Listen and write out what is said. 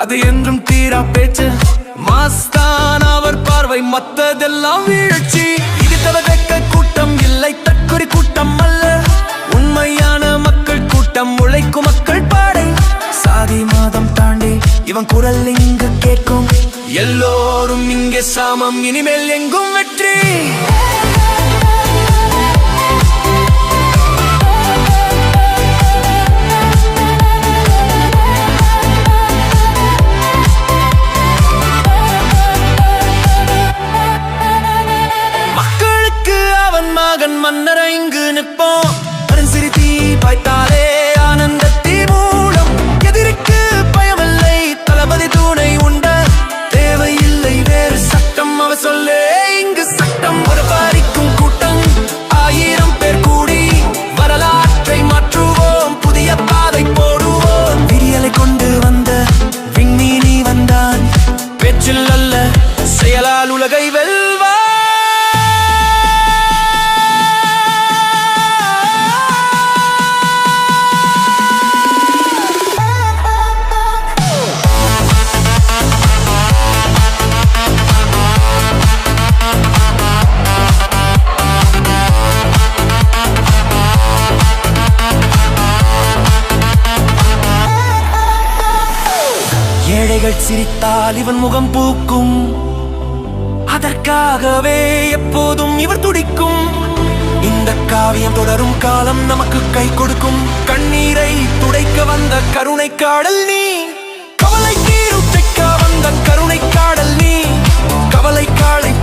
அது என்றும் தீரா பேச்சு. மாஸ்தான் அவர் பார்வை, மத்ததெல்லாம் வீழ்ச்சி. இது தவக்க கூட்டம் இல்லை, தற்கொலை கூட்டம் அல்ல. உண்மையான மக்கள் கூட்டம், உழைக்கும் மக்கள் பாடை. சாதி மாதம் தாண்டி இவன் குரல் இங்கு கேட்கும். எல்லோரும் இங்கே சாமம், இனிமேல் எங்கும் வெற்றி. மன்னரை இங்கு நிற்போம். சிரித்தி பாய்த்தாலே ஆனந்தத்தி மூலம். எதிரிக்கு பயமில்லை, தளபதி தூணை உண்ட. தேவையில்லை வேறு சட்டம், அவர் சொல்லே இங்கு சட்டம். ஒரு பாரிக்கும் கூட்டம், 1000 பேர் கூடி வரலாற்றை மாற்றுவோம், புதிய பாதை போடுவோம். விடியலை கொண்டு வந்த விண்மீனி வந்தான், பேச்சில் அல்ல செயலால் உலகை வெல்வார். ஏழைகள் சிரித்தால் இவன் முகம் பூக்கும். அதற்காகவே எப்போதும் இவர் துடிக்கும். இந்த காவியம் தொடரும் காலம் நமக்கு கை கொடுக்கும். கண்ணீரை துடைக்க வந்த கருணை காடல் நீ. கவலை தீரும் வந்த கருணை காடல் நீ. கவலை காடை